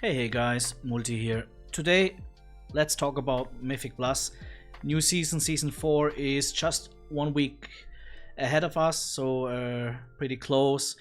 Hey guys, Multi here. Today let's talk about Mythic Plus. New season, season 4 is just 1 week ahead of us, so pretty close.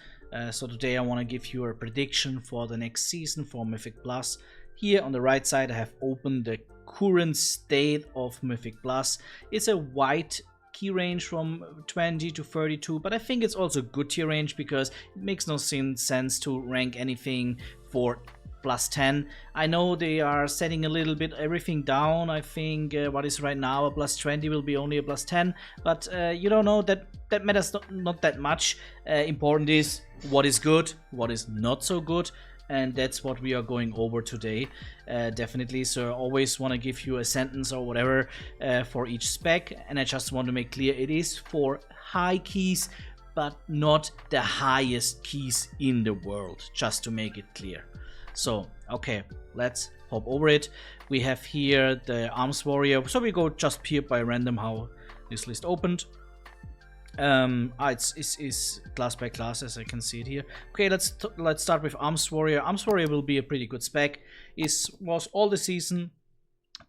So today I want to give you a prediction for the next season for Mythic Plus. Here on the right side I have opened the current state of Mythic Plus. It's a wide key range from 20 to 32, but I think it's also a good tier range because it makes no sense to rank anything for plus 10. I know they are setting a little bit everything down. I think what is right now a plus 20 will be only a plus 10, but you don't know, that matters not that much. Important is what is good, what is not so good, and that's what we are going over today. Definitely, so I always want to give you a sentence or whatever for each spec, and I just want to make clear it is for high keys but not the highest keys in the world, just to make it clear. So okay, let's hop over it. We have here the Arms Warrior, so we go just here by random how this list opened. It's class by class, as I can see it here. Okay, let's start with Arms Warrior. Arms Warrior will be a pretty good spec. Was all the season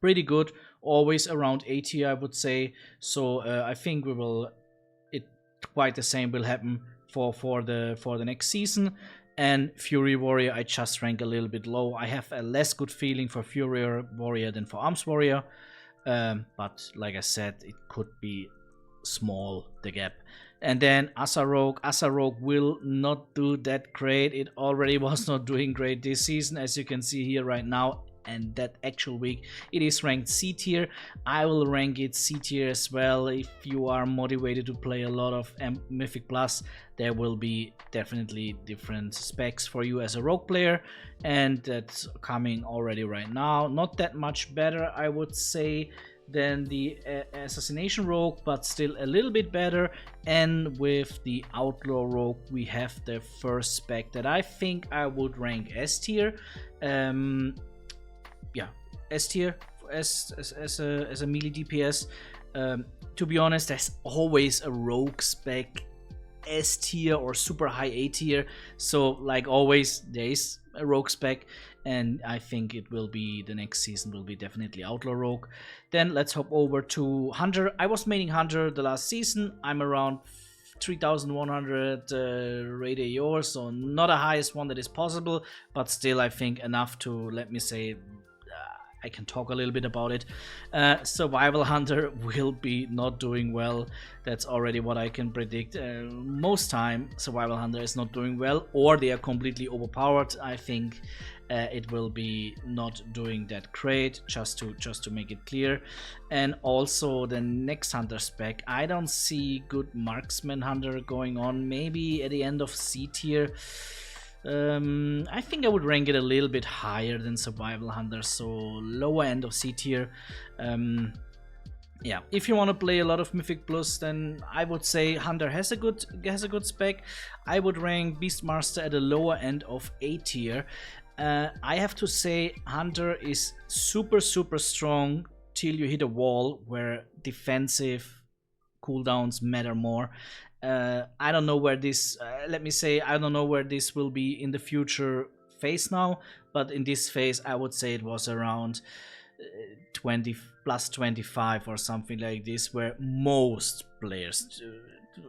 pretty good, always around 80, I would say. So I think quite the same will happen for the next season. And Fury Warrior, I just rank a little bit low. I have a less good feeling for Fury Warrior than for Arms Warrior, but like I said, it could be small, the gap. And then Asa Rogue will not do that great. It already was not doing great this season, as you can see here right now. And that actual week it is ranked C tier. I will rank it C tier as well. If you are motivated to play a lot of Mythic Plus, there will be definitely different specs for you as a rogue player, and that's coming already right now. Not that much better, I would say, than the Assassination Rogue, but still a little bit better. And with the Outlaw Rogue we have the first spec that I think I would rank S tier. Yeah, S tier as a melee DPS. To be honest, there's always a rogue spec S tier or super high A tier. So like always, there is a rogue spec, and I think it will be, the next season will be definitely Outlaw Rogue. Then let's hop over to Hunter. I was maining Hunter the last season. I'm around 3100 rate AOR, so not the highest one that is possible, but still I think enough to, let me say, I can talk a little bit about it. Survival Hunter will be not doing well. That's already what I can predict. Most time Survival Hunter is not doing well, or they are completely overpowered. I think it will be not doing that great, just to make it clear. And also the next Hunter spec, I don't see good Marksman Hunter going on. Maybe at the end of C tier. I think I would rank it a little bit higher than Survival Hunter, so lower end of C tier. Yeah, if you want to play a lot of Mythic Plus, then I would say Hunter has a good spec. I would rank Beastmaster at the lower end of A tier. I have to say Hunter is super strong till you hit a wall where defensive cooldowns matter more. I don't know where this, let me say, I don't know where this will be in the future phase now, but in this phase I would say it was around 20 plus 25 or something like this, where most players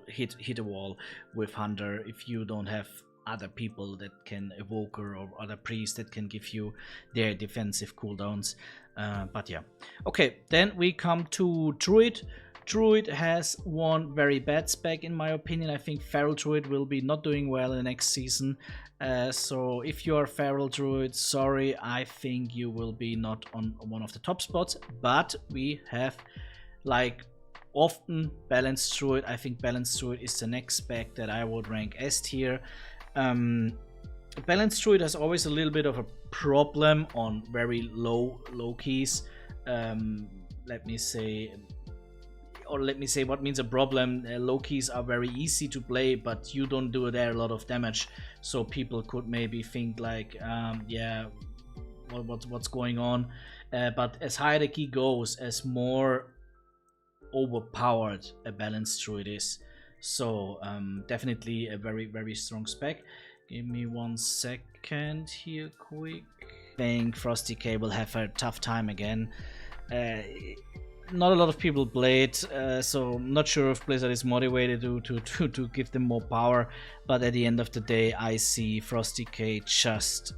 hit a wall with Hunter if you don't have other people that can Evoker or other priests that can give you their defensive cooldowns. But yeah, okay, then we come to Druid. Druid has one very bad spec in my opinion. I think Feral Druid will be not doing well in the next season. So if you are Feral Druid, sorry, I think you will be not on one of the top spots. But we have, like often, Balanced Druid. I think Balanced Druid is the next spec that I would rank S tier. Balanced Druid has always a little bit of a problem on very low keys. Let me say what means a problem. Low keys are very easy to play, but you don't do there a lot of damage, so people could maybe think like, yeah, what's going on. But as higher the key goes, as more overpowered a Balanced Druid is. So definitely a very strong spec. Give me 1 second here quick. think Frosty K will have a tough time again. Not a lot of people played, so I'm not sure if Blizzard is motivated to give them more power, but at the end of the day I see Frosty K just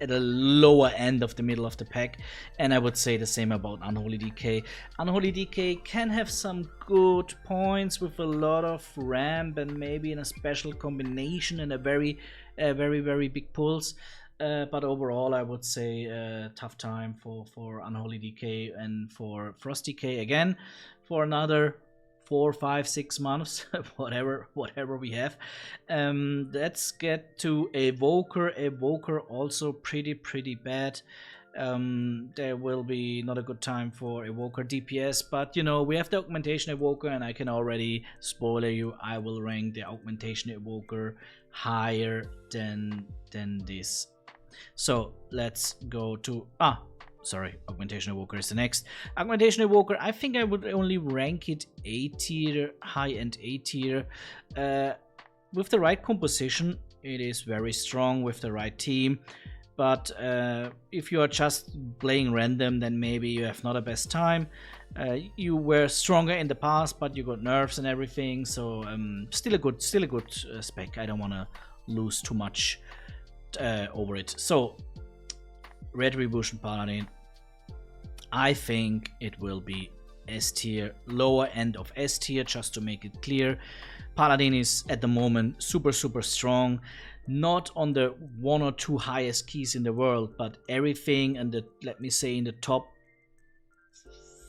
at the lower end of the middle of the pack, and I would say the same about Unholy DK. Unholy DK can have some good points with a lot of ramp and maybe in a special combination and a very big pulls. But overall, I would say tough time for Unholy DK and for Frosty K again for another 4, 5, 6 months, whatever we have. Let's get to Evoker. Evoker also pretty bad. There will be not a good time for Evoker DPS, but you know, we have the Augmentation Evoker, and I can already spoiler you, I will rank the Augmentation Evoker higher than this. So let's go to Augmentation Evoker is the next. Augmentation Evoker, I think I would only rank it A tier, high-end A tier. With the right composition, it is very strong with the right team. But if you are just playing random, then maybe you have not a best time. You were stronger in the past, but you got nerfs and everything. So still a good spec. I don't want to lose too much over it. So Retribution Paladin, I think it will be S tier, lower end of S tier, just to make it clear. Paladin is at the moment super strong, not on the 1 or 2 highest keys in the world, but everything and the, let me say, in the top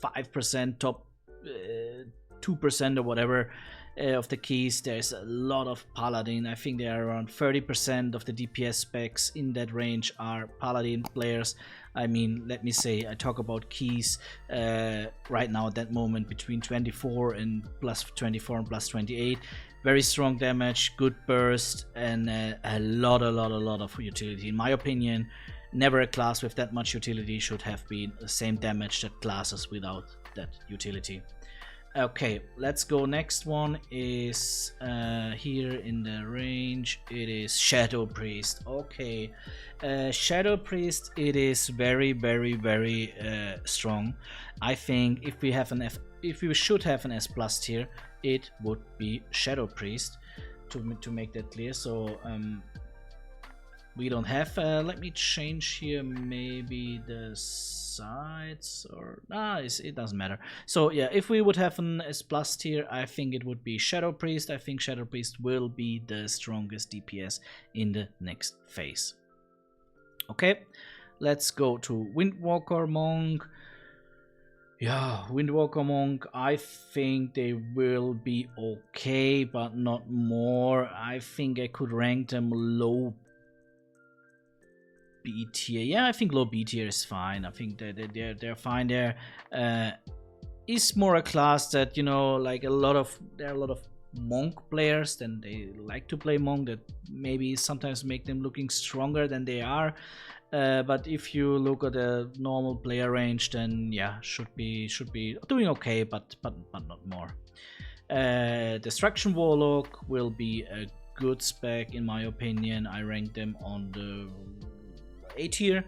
5%, top 2% or whatever of the keys, there's a lot of Paladin. I think there are around 30% of the DPS specs in that range are Paladin players. I mean, let me say, I talk about keys right now at that moment between 24 and plus 24 and plus 28. Very strong damage, good burst, and a lot of utility. In my opinion, never a class with that much utility should have been the same damage that classes without that utility. Okay, let's go. Next one is here in the range. It is Shadow Priest. Okay, Shadow Priest. It is very strong. I think if we have an if we should have an S plus tier, it would be Shadow Priest. To make that clear. So we don't have. Let me change here. Maybe the sides or it doesn't matter. So yeah, if we would have an S plus tier, I think it would be Shadow Priest. I think Shadow Priest will be the strongest DPS in the next phase. Okay, let's go to Windwalker Monk. Yeah, Windwalker Monk, I think they will be okay, but not more. I think I could rank them low B tier. Yeah, I think low B tier is fine. I think they're fine there. Is more a class that, you know, like there are a lot of Monk players, then they like to play Monk, that maybe sometimes make them looking stronger than they are. But if you look at the normal player range, then yeah, should be doing okay, but not more. Destruction Warlock will be a good spec in my opinion. I rank them on the A tier,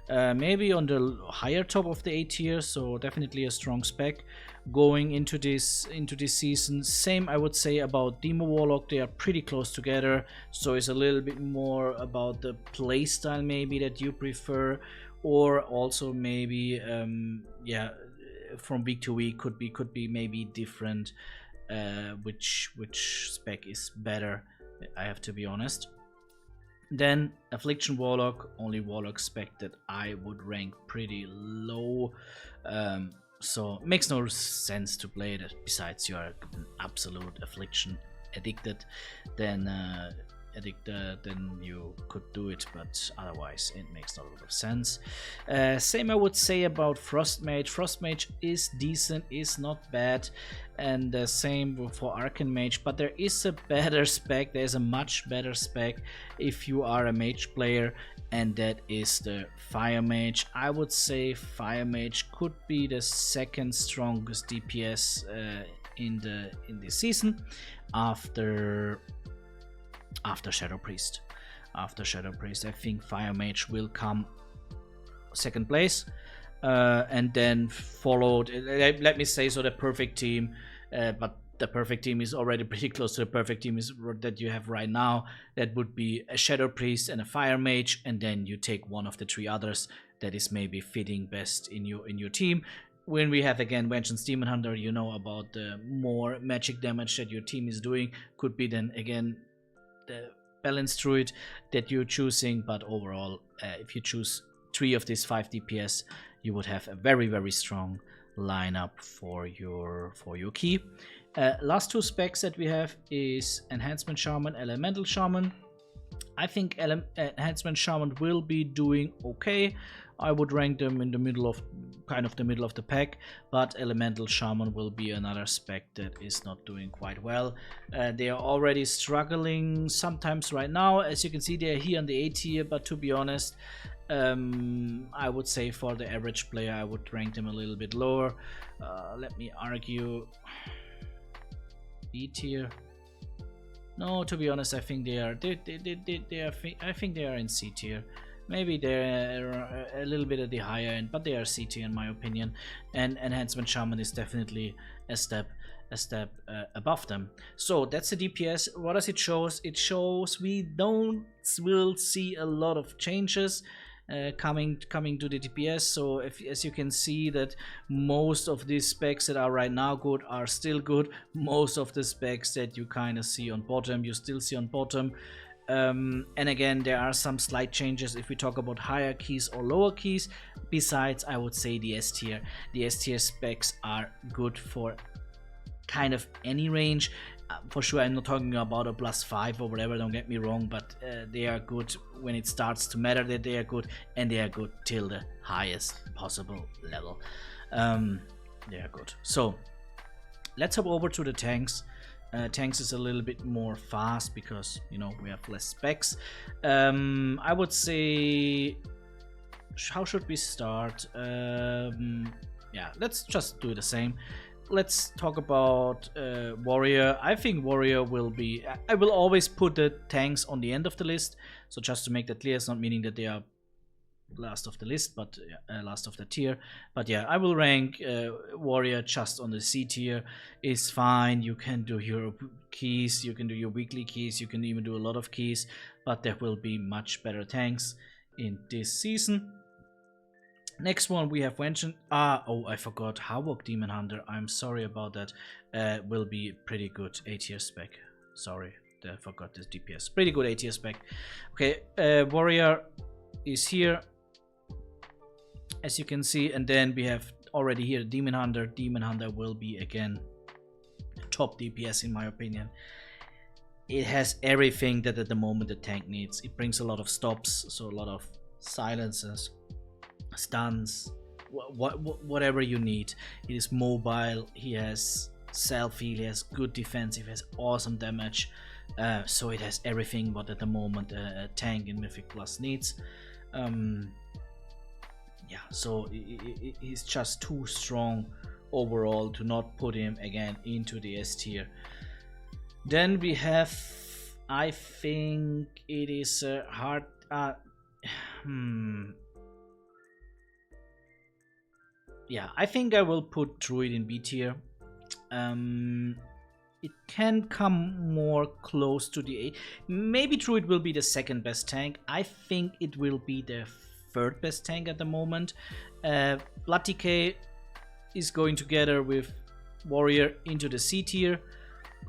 maybe on the higher top of the A tier, so definitely a strong spec going into this season. Same I would say about Demo Warlock. They are pretty close together, so it's a little bit more about the playstyle maybe that you prefer, or also maybe yeah, from week to week could be maybe different, which spec is better, I have to be honest. Then Affliction Warlock, only Warlock spec that I would rank pretty low, so makes no sense to play it. Besides you are an absolute Affliction addicted, then you could do it, but otherwise it makes not a lot of sense. Same I would say about Frostmage. Frostmage is decent, is not bad, and the same for Arcane Mage, but there is a better spec. There's a much better spec if you are a mage player, and that is the Fire Mage. I would say Fire Mage could be the second strongest DPS in this season after Shadow Priest. after Shadow Priest. I think Fire Mage will come second place, and then followed, let me say, so the perfect team, but the perfect team is already pretty close to the perfect team that you have right now. That would be a Shadow Priest and a Fire Mage, and then you take one of the 3 others that is maybe fitting best in your team. When we have again Vengeance Demon Hunter, you know about the more magic damage that your team is doing. Could be then again the Balanced Druid that you're choosing, but overall, if you choose 3 of these 5 DPS, you would have a very, very strong lineup for your key. Last 2 specs that we have is Enhancement Shaman, Elemental Shaman. I think Enhancement Shaman will be doing okay. I would rank them in the middle of the middle of the pack, but Elemental Shaman will be another spec that is not doing quite well. They are already struggling sometimes right now. As you can see, they are here on the A tier, but to be honest, I would say for the average player, I would rank them a little bit lower. Let me argue. B tier. No, to be honest, I think they are. I think they are in C tier. Maybe they're a little bit at the higher end, but they are C tier in my opinion. And Enhancement Shaman is definitely a step above them. So that's the DPS. What does it show? It shows we will see a lot of changes coming to the DPS. So as you can see, that most of these specs that are right now good are still good. Most of the specs that you kind of see on bottom, you still see on bottom. And again, there are some slight changes if we talk about higher keys or lower keys. Besides, I would say the S tier. The S tier specs are good for kind of any range. For sure, I'm not talking about a +5 or whatever, don't get me wrong, but they are good when it starts to matter that they are good, and they are good till the highest possible level. They are good. So let's hop over to the tanks. Tanks is a little bit more fast because, you know, we have less specs. I would say, how should we start? Yeah, let's just do the same. Let's talk about Warrior. I think Warrior will be... I will always put the tanks on the end of the list. So just to make that clear, it's not meaning that they are last of the list, but last of the tier. But yeah, I will rank Warrior just on the C tier. Is fine. You can do your keys, you can do your weekly keys, you can even do a lot of keys, but there will be much better tanks in this season. Next one we have mentioned. Oh, I forgot. Havoc Demon Hunter. I'm sorry about that. Will be pretty good A tier spec. Sorry, I forgot this DPS. Pretty good A tier spec. Okay, Warrior is here, as you can see, and then we have already here Demon Hunter. Demon Hunter will be again top DPS in my opinion. It has everything that at the moment the tank needs. It brings a lot of stops, so a lot of silences, stuns, whatever you need. It is mobile, he has self-heal, he has good defense, he has awesome damage, so it has everything what at the moment a tank in Mythic Plus needs. Yeah, so he's just too strong overall to not put him again into the S tier. Then we have, I think it is hard. Yeah, I think I will put Druid in B tier. It can come more close to the A. Maybe Druid will be the second best tank. I think it will be the third best tank at the moment. WOTLK is going together with Warrior into the C tier.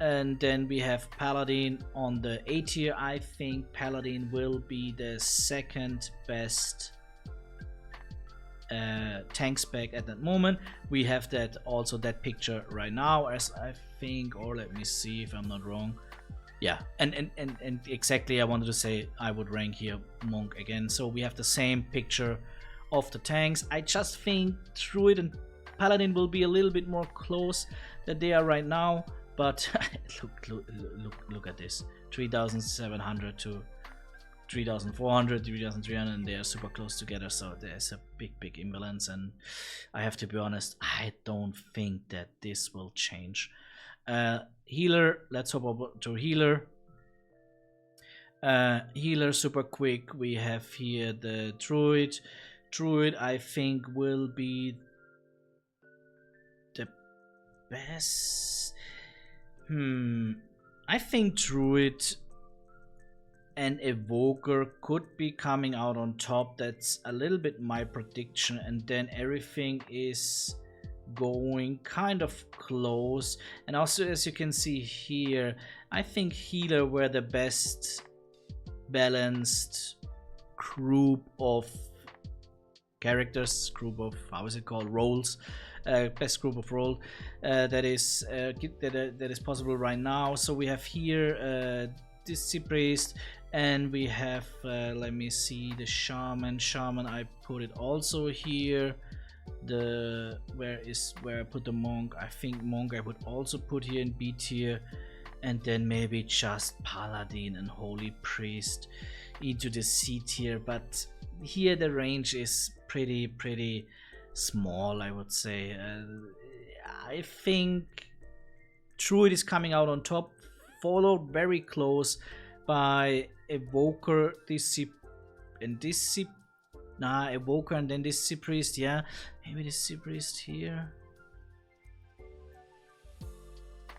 And then we have Paladin on the A tier. I think Paladin will be the second best tank spec at that moment. We have that also that picture right now, as I think, or let me see if I'm not wrong. Yeah, and exactly, I wanted to say I would rank here Monk again. So we have the same picture of the tanks. I just think Druid and Paladin will be a little bit more close than they are right now. But look at this, 3,700 to 3,400, 3,300, and they are super close together. So there's a big imbalance, and I have to be honest, I don't think that this will change. Healer, let's hop over to healer. Healer super quick. We have here the druid. Druid I think will be the best. I think druid and evoker could be coming out on top. That's a little bit my prediction, and then everything is going kind of close. And also, as you can see here, I think healer were the best balanced group of characters, group of, how is it called, roles, best group of role that is possible right now. So we have here this sea priest, and we have let me see, the shaman. I put it also here. The where I put the monk? I think monk I would also put here in B tier, and then maybe just paladin and holy priest into the C tier. But here the range is pretty small, I would say. I think druid is coming out on top, followed very close by evoker, evoker and then this sea priest. Yeah, maybe this sea priest here.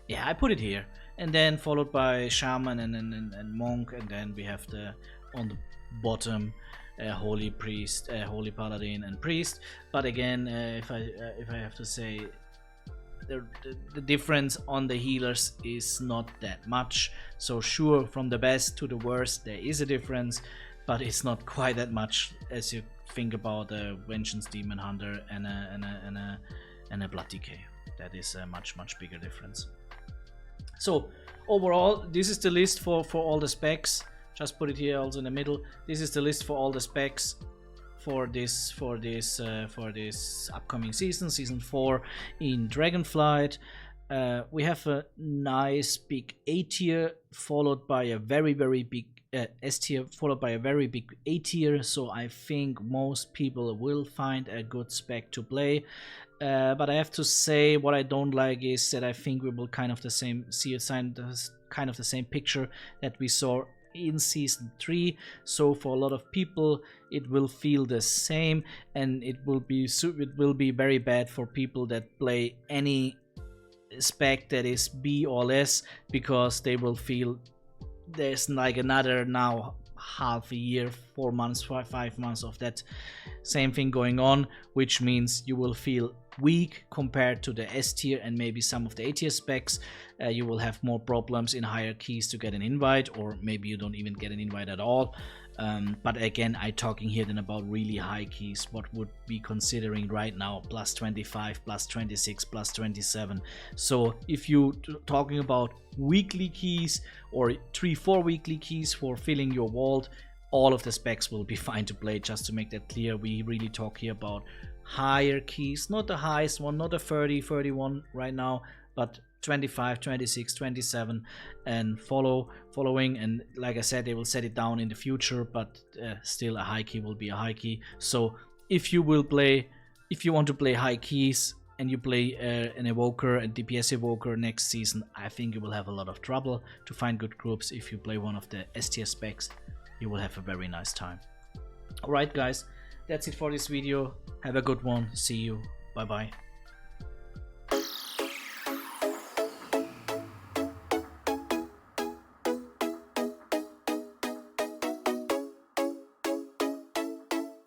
Yeah, I put it here, and then followed by shaman and monk, and then we have the on the bottom holy priest, holy paladin and priest. But again, if I have to say, the difference on the healers is not that much. So sure, from the best to the worst there is a difference, but it's not quite that much as you think about a Vengeance Demon Hunter and a Blood DK. That is a much bigger difference. So overall, this is the list for all the specs. Just put it here also in the middle. This is the list for all the specs for this upcoming season 4 in Dragonflight. We have a nice big A tier, followed by a very big S tier, followed by a very big A tier. So I think most people will find a good spec to play. But I have to say, what I don't like is that I think we will kind of the same picture that we saw in season 3. So for a lot of people it will feel the same, and it will be very bad for people that play any spec that is B or less, because they will feel there's like another now half a year, 4 months, 5 months of that same thing going on, which means you will feel weak compared to the S tier and maybe some of the A tier specs. You will have more problems in higher keys to get an invite, or maybe you don't even get an invite at all. But again, I'm talking here then about really high keys, what would be considering right now plus 25, plus 26, plus 27. So if you talking about weekly keys or 3-4 weekly keys for filling your vault, all of the specs will be fine to play. Just to make that clear, we really talk here about higher keys, not the highest one, not a 30, 31 right now, but 25, 26, 27 and following. And like I said, they will set it down in the future, but still a high key will be a high key. So if you want to play high keys and you play an evoker, a DPS evoker next season, I think you will have a lot of trouble to find good groups. If you play one of the S tier specs, you will have a very nice time. Alright guys, that's it for this video. Have a good one. See you. Bye bye.